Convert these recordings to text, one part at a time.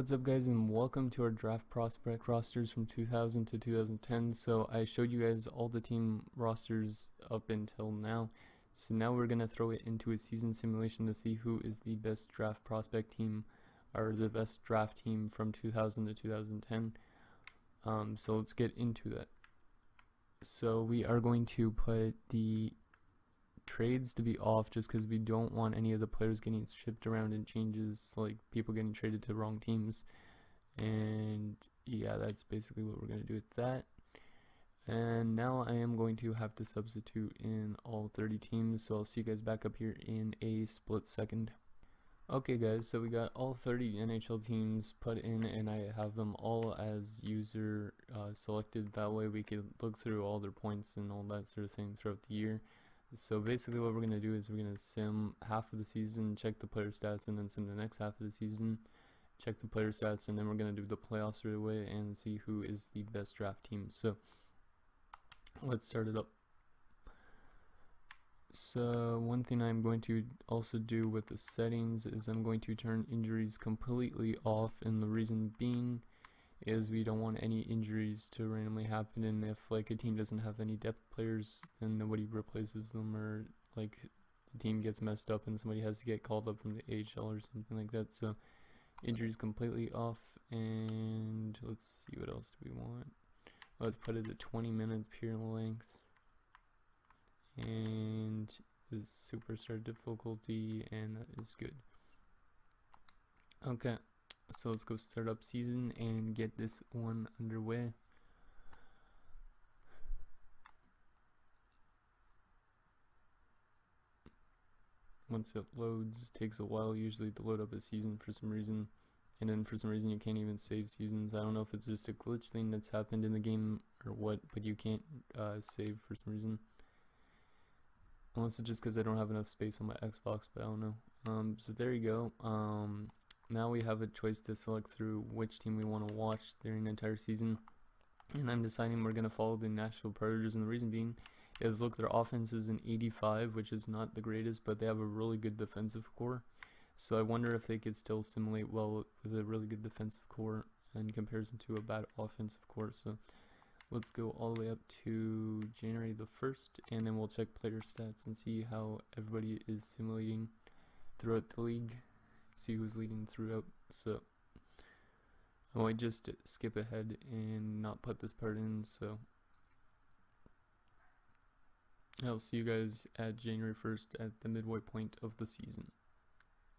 What's up guys, and welcome to our draft prospect rosters from 2000 to 2010. So I showed you guys all the team rosters up until now. So now we're going to throw it into a season simulation to see who is the best draft prospect team or the best draft team from 2000 to 2010. So let's get into that. So we are going to put the trades to be off just because we don't want any of the players getting shipped around and changes, like people getting traded to wrong teams. And yeah, that's basically what we're going to do with that. And now I am going to have to substitute in all 30 teams, so I'll see you guys back up here in a split second. Okay guys, so we got all 30 NHL teams put in, and I have them all as user selected. That way we can look through all their points and all that sort of thing throughout the year. So basically what we're going to do is we're going to sim half of the season, check the player stats, and then sim the next half of the season, check the player stats, and then we're going to do the playoffs right away and see who is the best draft team. So let's start it up. So one thing I'm going to also do with the settings is I'm going to turn injuries completely off, and the reason being is we don't want any injuries to randomly happen, and if like a team doesn't have any depth players, then nobody replaces them, or like the team gets messed up and somebody has to get called up from the AHL or something like that. So injuries completely off, and let's see, what else do we want? Let's put it at 20 minutes pure length, and this superstar difficulty, and that is good. Okay, so let's go start up season and get this one underway. Once it loads, takes a while usually to load up a season for some reason, and then for some reason you can't even save seasons. I don't know if it's just a glitch thing that's happened in the game or what, but you can't save for some reason. Unless it's just because I don't have enough space on my Xbox, but I don't know. So there you go. Now we have a choice to select through which team we want to watch during the entire season, and I'm deciding we're going to follow the Nashville Predators, and the reason being is, look, their offense is an 85, which is not the greatest, but they have a really good defensive core, so I wonder if they could still simulate well with a really good defensive core in comparison to a bad offensive core. So let's go all the way up to January the 1st, and then we'll check player stats and see how everybody is simulating throughout the league, see who's leading throughout. So I might just skip ahead and not put this part in, so I'll see you guys at January 1st at the midway point of the season.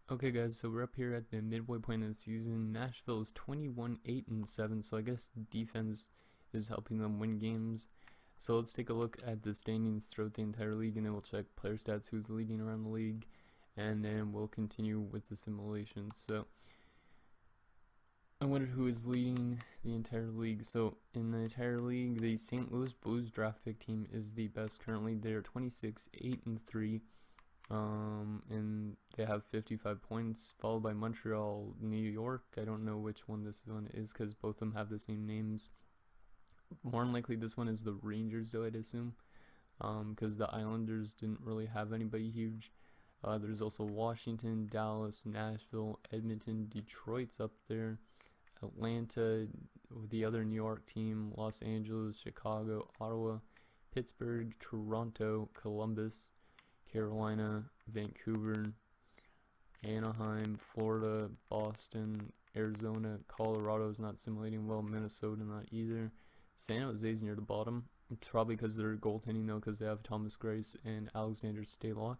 Okay guys, so we're up here at the midway point of the season. Nashville is 21-8-7, so I guess defense is helping them win games. So let's take a look at the standings throughout the entire league, and then we'll check player stats, who's leading around the league, and then we'll continue with the simulation. So I wonder who is leading the entire league. So in the entire league, the St. Louis Blues draft pick team is the best currently. They're 26-8-3, and they have 55 points, followed by Montreal, New York. I don't know which one this one is because both of them have the same names. More than likely this one is the Rangers though, I'd assume, because the Islanders didn't really have anybody huge. There's also Washington, Dallas, Nashville, Edmonton, Detroit's up there, Atlanta, the other New York team, Los Angeles, Chicago, Ottawa, Pittsburgh, Toronto, Columbus, Carolina, Vancouver, Anaheim, Florida, Boston, Arizona, Colorado's not simulating well, Minnesota not either. San Jose's near the bottom. It's probably because they're goaltending though, because they have Thomas Greiss and Alexander Stalock.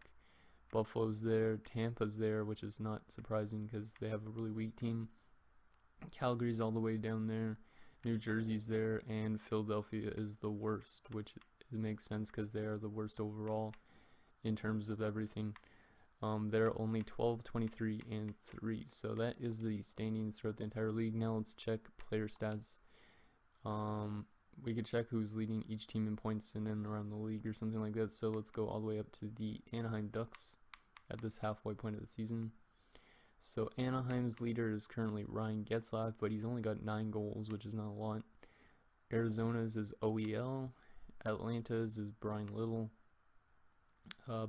Buffalo's there, Tampa's there, which is not surprising because they have a really weak team. Calgary's all the way down there, New Jersey's there, and Philadelphia is the worst, which it makes sense because they are the worst overall in terms of everything. They're only 12, 23, and 3. So that is the standings throughout the entire league. Now let's check player stats. We could check who's leading each team in points and then around the league or something like that. So let's go all the way up to the Anaheim Ducks at this halfway point of the season. So Anaheim's leader is currently Ryan Getzlaf, but he's only got 9 goals, which is not a lot. Arizona's is OEL. Atlanta's is Brian Little.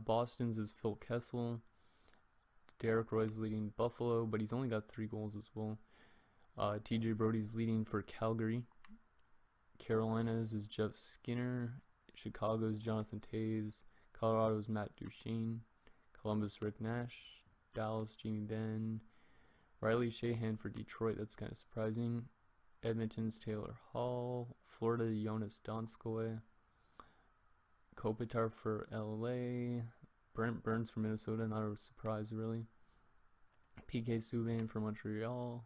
Boston's is Phil Kessel. Derek Roy's leading Buffalo, but he's only got 3 goals as well. TJ Brody's leading for Calgary. Carolina's is Jeff Skinner. Chicago's Jonathan Taves. Colorado's Matt Duchene. Columbus Rick Nash. Dallas Jamie Benn. Riley Shahan for Detroit, that's kind of surprising. Edmonton's Taylor Hall. Florida Jonas Donskoy. Kopitar for LA. Brent Burns for Minnesota, not a surprise really. PK Subban for Montreal.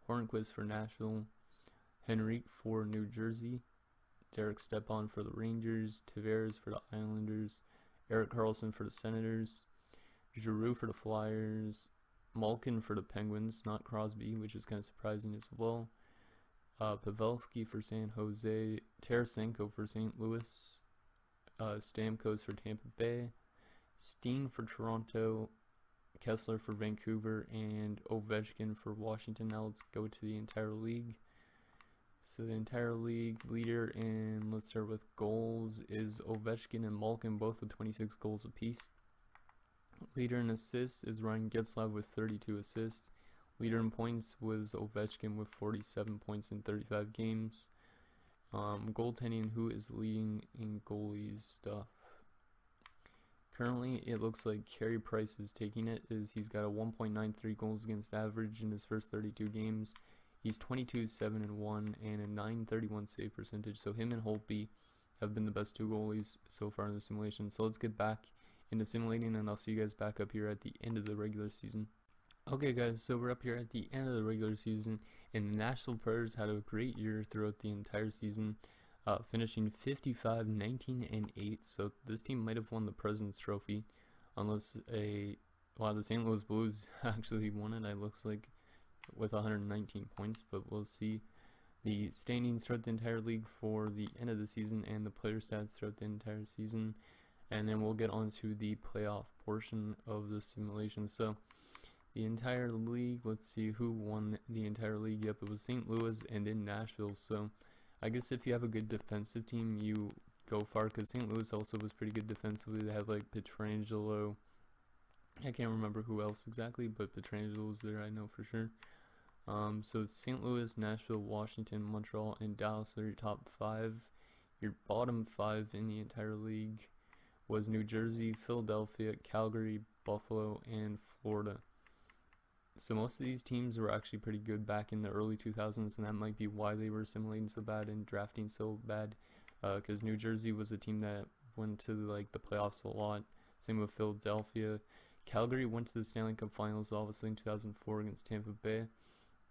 Hornquist for Nashville. Henrique for New Jersey. Derek Stepan for the Rangers. Tavares for the Islanders. Erik Karlsson for the Senators. Giroux for the Flyers. Malkin for the Penguins, not Crosby, which is kind of surprising as well. Pavelski for San Jose. Tarasenko for St. Louis. Stamkos for Tampa Bay. Steen for Toronto. Kessler for Vancouver. And Ovechkin for Washington. Now let's go to the entire league. So the entire league leader, and let's start with goals, is Ovechkin and Malkin, both with 26 goals apiece. Leader in assists is Ryan Getzlaf with 32 assists. Leader in points was Ovechkin with 47 points in 35 games. Goaltending, who is leading in goalies stuff? Currently, it looks like Carey Price is taking it, as he's got a 1.93 goals against average in his first 32 games. He's 22-7-1 and a 931 save percentage. So him and Holtby have been the best two goalies so far in the simulation. So let's get back into simulating, and I'll see you guys back up here at the end of the regular season. Okay guys, so we're up here at the end of the regular season, and the Nashville Predators had a great year throughout the entire season, finishing 55, 19, and 8. So this team might have won the President's Trophy, unless the St. Louis Blues actually won it, it looks like, with 119 points, but we'll see the standings throughout the entire league for the end of the season and the player stats throughout the entire season, and then we'll get on to the playoff portion of the simulation. So the entire league, let's see who won the entire league. Yep, it was St. Louis and then Nashville. So I guess if you have a good defensive team, you go far, because St. Louis also was pretty good defensively. They have like Pietrangelo, I can't remember who else exactly, but Pietrangelo was there, I know for sure. So it's St. Louis, Nashville, Washington, Montreal, and Dallas are your top 5. Your bottom 5 in the entire league was New Jersey, Philadelphia, Calgary, Buffalo, and Florida. So most of these teams were actually pretty good back in the early 2000s, and that might be why they were simulating so bad and drafting so bad, because New Jersey was a team that went to like the playoffs a lot. Same with Philadelphia. Calgary went to the Stanley Cup Finals, obviously, in 2004 against Tampa Bay.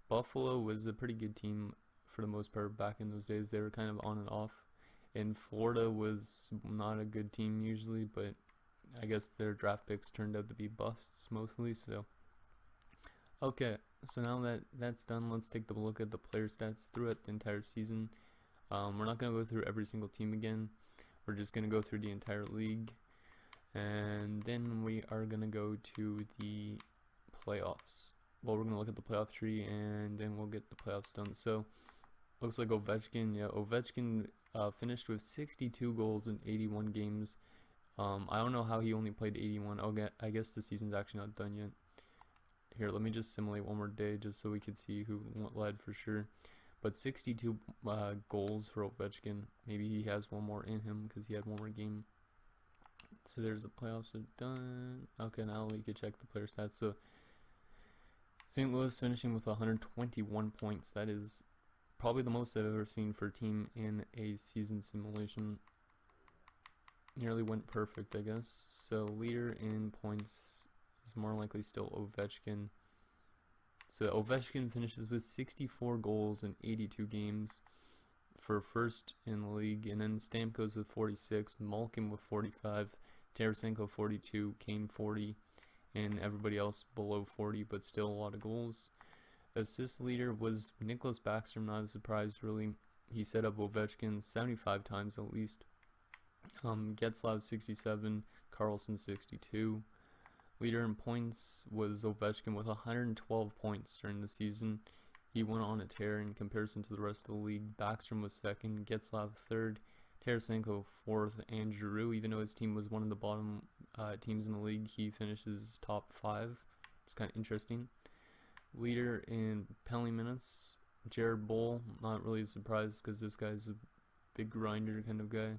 Buffalo was a pretty good team for the most part back in those days. They were kind of on and off. And Florida was not a good team usually, but I guess their draft picks turned out to be busts mostly. So, okay, so now that that's done, let's take a look at the player stats throughout the entire season. We're not going to go through every single team again. We're just going to go through the entire league. And then we are going to go to the playoffs. Well, we're going to look at the playoff tree, and then we'll get the playoffs done. So, looks like Ovechkin finished with 62 goals in 81 games. I don't know how he only played 81. I guess the season's actually not done yet. Here, let me just simulate one more day just so we can see who led for sure. But 62 goals for Ovechkin. Maybe he has one more in him because he had one more game. So there's the playoffs are done. Okay, now we can check the player stats. So St. Louis finishing with 121 points. That is probably the most I've ever seen for a team in a season simulation. Nearly went perfect, I guess. So leader in points is more likely still Ovechkin. So Ovechkin finishes with 64 goals in 82 games for first in the league, and then Stamkos with 46, Malkin with 45, Tarasenko 42, Kane 40, and everybody else below 40, but still a lot of goals. Assist leader was Nicholas Backstrom, not a surprise really. He set up Ovechkin 75 times at least. Getzlaf 67, Karlsson 62. Leader in points was Ovechkin with 112 points during the season. He went on a tear in comparison to the rest of the league. Backstrom was second, Getzlaf third, Tarasenko fourth, and Giroux, even though his team was one of the bottom teams in the league, he finishes top 5. It's kind of interesting. Leader in penalty minutes Jared Bull, not really a surprise because this guy's a big grinder kind of guy.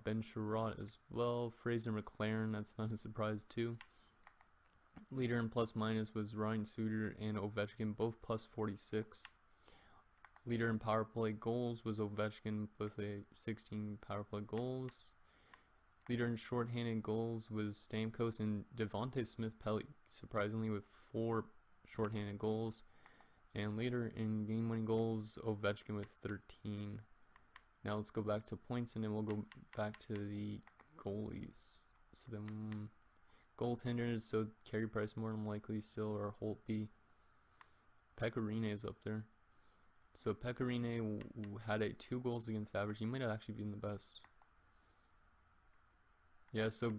Ben Sherratt as well. Fraser McLaren, that's not a surprise too. Leader in plus minus was Ryan Suter and Ovechkin, both plus 46. Leader in power play goals was Ovechkin with a 16 power play goals. Leader in shorthanded goals was Stamkos and Devontae Smith-Pelly, surprisingly, with 4 shorthanded goals. And leader in game-winning goals, Ovechkin with 13. Now let's go back to points, and then we'll go back to the goalies. So then goaltenders, so Carey Price more than likely still, or Holtby. Pecorine is up there. So Pecorine had a 2 goals against average. He might have actually been the best. Yeah, so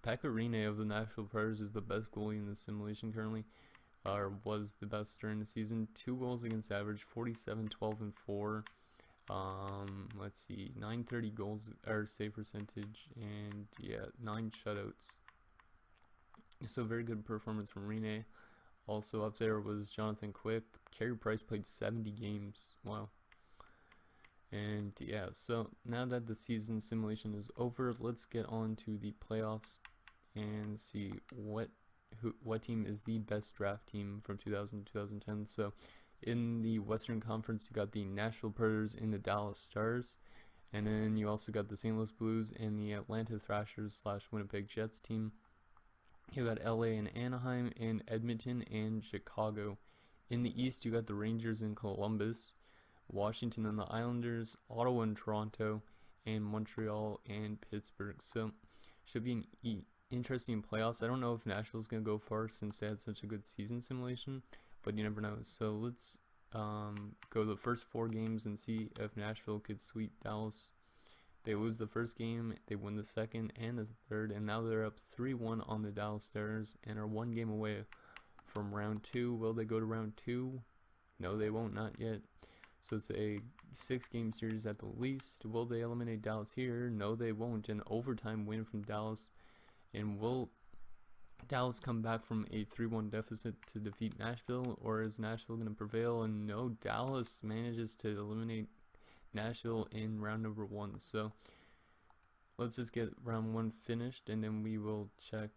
Pecorine of the Nashville Predators is the best goalie in the simulation currently, or was the best during the season. 2 goals against average, 47, 12, and 4. Let's see, 930 goals or save percentage, and yeah, 9 shutouts. So very good performance from Rene. Also up there was Jonathan Quick. Carey Price played 70 games. Wow. And yeah, so now that the season simulation is over, let's get on to the playoffs and see what team is the best draft team from 2000 to 2010. So in the Western Conference, you got the Nashville Predators and the Dallas Stars, and then you also got the St. Louis Blues and the Atlanta Thrashers / Winnipeg Jets team. You got LA and Anaheim, and Edmonton and Chicago. In the East, you got the Rangers and Columbus, Washington and the Islanders, Ottawa and Toronto, and Montreal and Pittsburgh. So should be an interesting playoffs. I don't know if Nashville's going to go far since they had such a good season simulation, but you never know. So let's go the first 4 games and see if Nashville could sweep Dallas. They lose the first game, they win the second and the third, and now they're up 3-1 on the Dallas Stars and are 1 game away from round 2. Will they go to round 2? No, they won't, not yet. So it's a 6-game series at the least. Will they eliminate Dallas here? No, they won't. An overtime win from Dallas. And will Dallas come back from a 3-1 deficit to defeat Nashville, or is Nashville going to prevail? And no, Dallas manages to eliminate Nashville in round number 1. So let's just get round 1 finished, and then we will check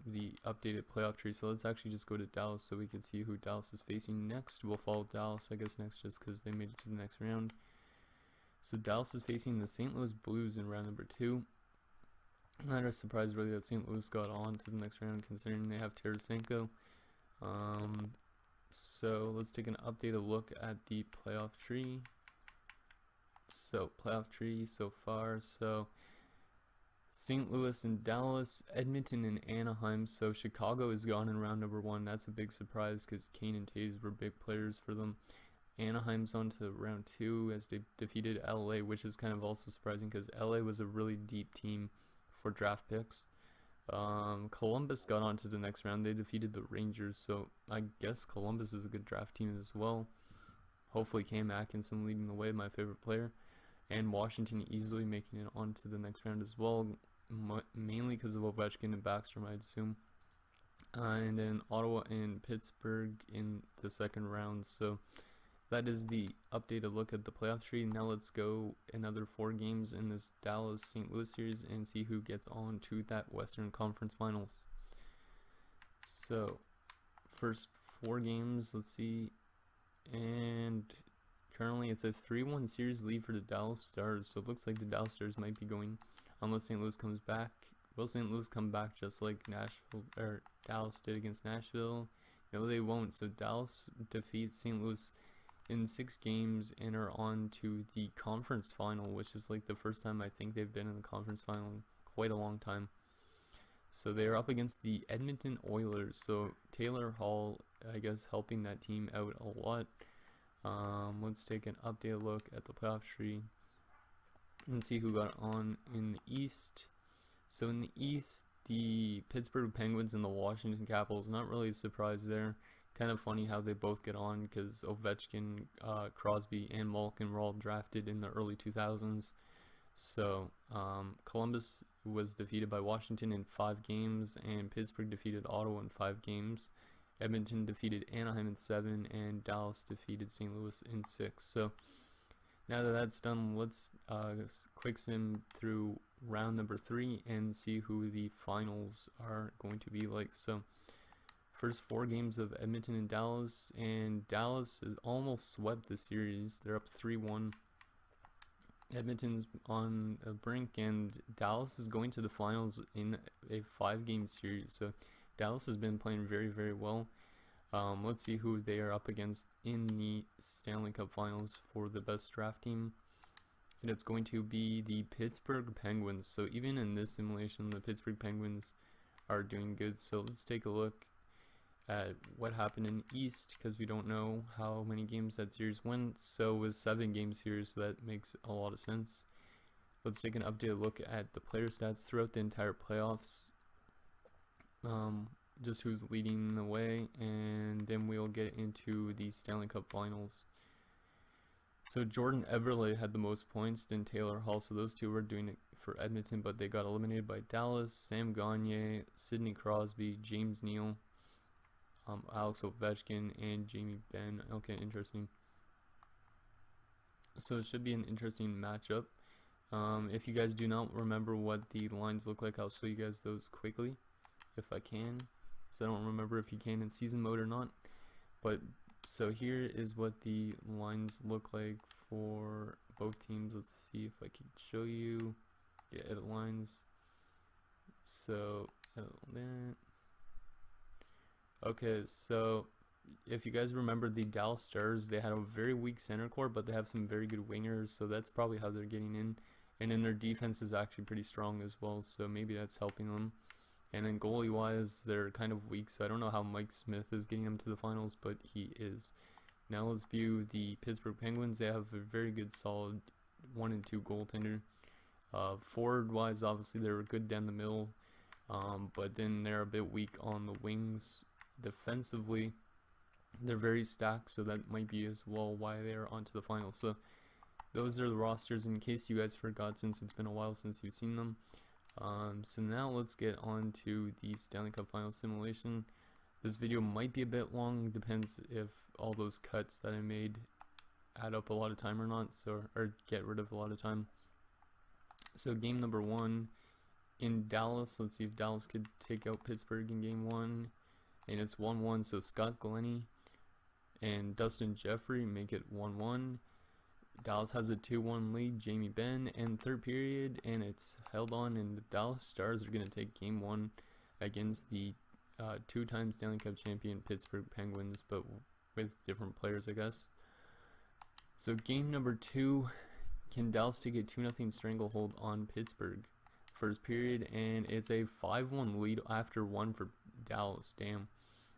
the updated playoff tree. So let's actually just go to Dallas so we can see who Dallas is facing next. We'll follow Dallas, I guess, next just because they made it to the next round. So Dallas is facing the St. Louis Blues in round number 2. Not a surprise really that St. Louis got on to the next round considering they have Tarasenko. So let's take an updated look at the playoff tree. So playoff tree so far. So St. Louis and Dallas, Edmonton and Anaheim. So Chicago is gone in round number 1. That's a big surprise because Kane and Taves were big players for them. Anaheim's on to round 2 as they defeated LA, which is kind of also surprising because LA was a really deep team for draft picks. Columbus got on to the next round. They defeated the Rangers, so I guess Columbus is a good draft team as well. Hopefully Cam Atkinson leading the way, my favorite player. And Washington easily making it on to the next round as well, mainly because of Ovechkin and Backstrom, I'd assume. And then Ottawa and Pittsburgh in the second round. So that is the updated look at the playoff tree. Now let's go another 4 games in this Dallas-St. Louis series and see who gets on to that Western Conference Finals. So first 4 games, let's see. And currently it's a 3-1 series lead for the Dallas Stars. So it looks like the Dallas Stars might be going, unless St. Louis comes back. Will St. Louis come back just like Nashville or Dallas did against Nashville? No, they won't. So Dallas defeats St. Louis in 6 games and are on to the conference final, which is like the first time I think they've been in the conference final in quite a long time. So they are up against the Edmonton Oilers. So Taylor Hall, I guess, helping that team out a lot. Let's take an updated look at the playoff tree and see who got on in the East. So in the East, the Pittsburgh Penguins and the Washington Capitals, not really a surprise there. Kind of funny how they both get on because Ovechkin, Crosby, and Malkin were all drafted in the early 2000s. So Columbus was defeated by Washington in 5 games, and Pittsburgh defeated Ottawa in 5 games. Edmonton defeated Anaheim in 7, and Dallas defeated St. Louis in 6. So now that that's done, let's quick sim through round number 3 and see who the finals are going to be like. So first 4 games of Edmonton and Dallas has almost swept the series. They're up 3-1. Edmonton's on a brink, and Dallas is going to the finals in a 5-game series. So Dallas has been playing very, very well. Let's see who they are up against in the Stanley Cup Finals for the best draft team. And it's going to be the Pittsburgh Penguins. So even in this simulation, the Pittsburgh Penguins are doing good. So let's take a look at what happened in East, because we don't know how many games that series went. So it was 7-game series, so that makes a lot of sense. Let's take an updated look at the player stats throughout the entire playoffs. Just who's leading the way, and then we'll get into the Stanley Cup Finals. So Jordan Eberle had the most points, then Taylor Hall. So those two were doing it for Edmonton, but they got eliminated by Dallas. Sam Gagner, Sidney Crosby, James Neal, Alex Ovechkin, and Jamie Benn. Okay, interesting. So it should be an interesting matchup. If you guys do not remember what the lines look like, I'll show you guys those quickly if I can. So I don't remember if you can in season mode or not. But so here is what the lines look like for both teams. Let's see if I can show you. Yeah, edit lines. So edit that. Okay, so if you guys remember the Dallas Stars, they had a very weak center core, but they have some very good wingers, so that's probably how they're getting in. And then their defense is actually pretty strong as well, so maybe that's helping them. And then goalie wise, they're kind of weak, so I don't know how Mike Smith is getting them to the finals, but he is. Now let's view the Pittsburgh Penguins. They have a very good, solid 1 and 2 goaltender. Forward wise, obviously they're good down the middle, but then they're a bit weak on the wings. Defensively, they're very stacked, so that might be as well why they're onto the finals. So those are the rosters in case you guys forgot, since it's been a while since you've seen them. So now let's get on to the Stanley Cup Finals simulation. This video might be a bit long, depends if all those cuts that I made add up a lot of time or not, so or get rid of a lot of time. So game number 1 in Dallas, let's see if Dallas could take out Pittsburgh in game 1. And it's 1-1, so Scott Glennie and Dustin Jeffrey make it 1-1. Dallas has a 2-1 lead, Jamie Benn, and third period, and it's held on, and the Dallas Stars are going to take game 1 against the 2-time Stanley Cup champion Pittsburgh Penguins, but with different players, I guess. So game number 2, can Dallas take a 2-0 stranglehold on Pittsburgh? First period, and it's a 5-1 lead after 1 for Dallas. Damn.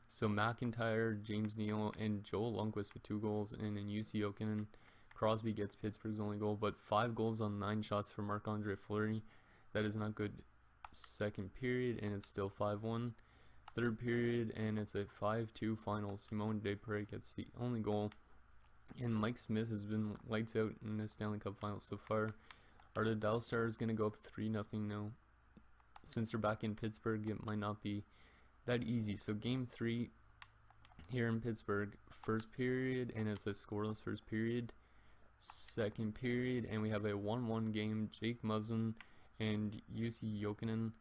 So McIntyre, James Neal, and Joel Lundqvist with 2 goals, and then UC Jokinen. Crosby gets Pittsburgh's only goal, but 5 goals on 9 shots for Marc-Andre Fleury. That is not good. Second period, and it's still 5-1. Third period, and it's a 5-2 final. Simone Desprez gets the only goal, and Mike Smith has been lights out in the Stanley Cup Finals so far. Are the Dallas Stars going to go up 3-0 now? Since they're back in Pittsburgh, it might not be that easy. So game 3 here in Pittsburgh, first period, and it's a scoreless first period. Second period, and we have a 1-1 game, Jake Muzzin and UC Jokinen.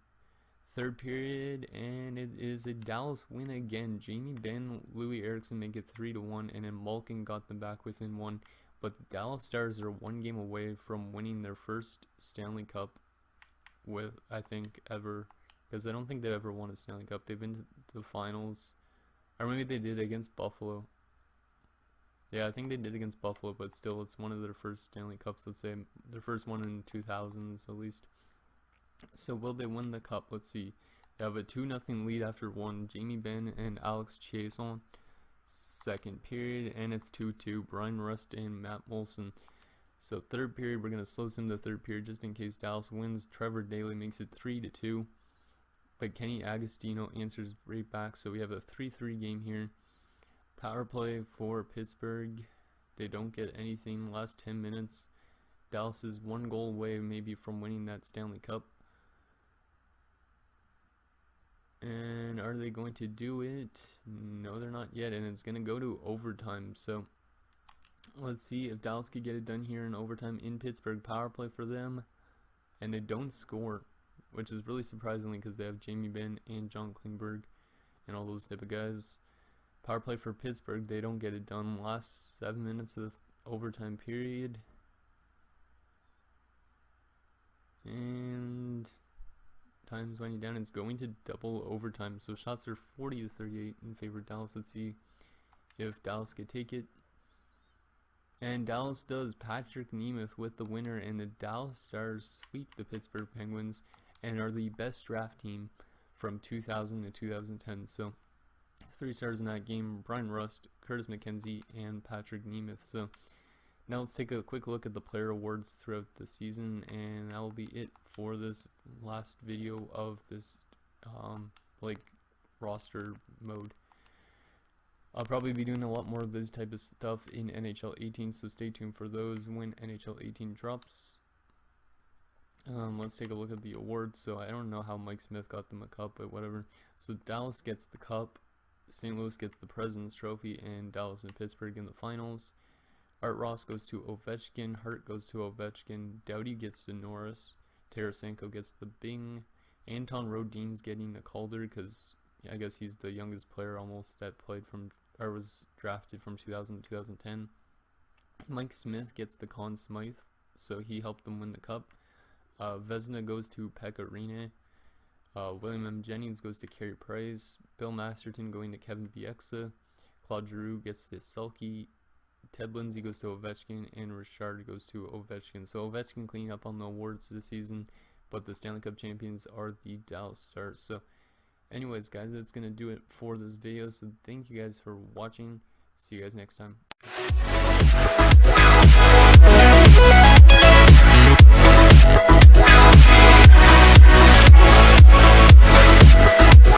Third period, and it is a Dallas win again. Jamie Benn, Louis Eriksson make it 3-1, and then Malkin got them back within 1. But the Dallas Stars are 1 game away from winning their first Stanley Cup with, I think, ever. Because I don't think they've ever won a Stanley Cup. They've been to the finals. Or maybe they did against Buffalo. Yeah, I think they did against Buffalo, but still, it's one of their first Stanley Cups. Let's say their first one in 2000s at least. So will they win the cup? Let's see. They have a 2-0 lead after 1. Jamie Benn and Alex Chiasson. Second period, and it's 2-2. Brian Rust and Matt Molson. So third period, we're going to slow sim the third period just in case Dallas wins. Trevor Daley makes it 3-2. But Kenny Agostino answers right back. So we have a 3-3 game here. Power play for Pittsburgh. They don't get anything last 10 minutes. Dallas is 1 goal away maybe from winning that Stanley Cup. And are they going to do it? No, they're not yet, and it's going to go to overtime. So let's see if Dallas could get it done here in overtime in Pittsburgh. Power play for them, and they don't score, which is really surprisingly because they have Jamie Benn and John Klingberg and all those type of guys. Power play for Pittsburgh, they don't get it done. Last 7 minutes of the overtime period. And time's winding down. It's going to double overtime. So shots are 40-38 in favor of Dallas. Let's see if Dallas could take it. And Dallas does. Patrick Nemeth with the winner, and the Dallas Stars sweep the Pittsburgh Penguins and are the best draft team from 2000 to 2010. So 3 stars in that game: Brian Rust, Curtis McKenzie, and Patrick Nemeth. So now let's take a quick look at the player awards throughout the season, and that will be it for this last video of this roster mode. I'll probably be doing a lot more of this type of stuff in NHL 18, so stay tuned for those when NHL 18 drops. Let's take a look at the awards. So I don't know how Mike Smith got them a cup, but whatever. So Dallas gets the cup, St. Louis gets the President's Trophy, and Dallas and Pittsburgh in the finals. Art Ross goes to Ovechkin, Hart goes to Ovechkin, Doughty gets to Norris, Tarasenko gets the Bing, Anton Rodin's getting the Calder because I guess he's the youngest player almost that played from or was drafted from 2000 to 2010. Mike Smith gets the Conn Smythe, so he helped them win the cup. Vezina goes to Pekka Rinne. William M. Jennings goes to Carey Price. Bill Masterton going to Kevin Bieksa. Claude Giroux gets the Selke. Ted Lindsay goes to Ovechkin, and Richard goes to Ovechkin. So Ovechkin cleaning up on the awards this season, but the Stanley Cup champions are the Dallas Stars. So anyways, guys, that's going to do it for this video. So thank you guys for watching. See you guys next time.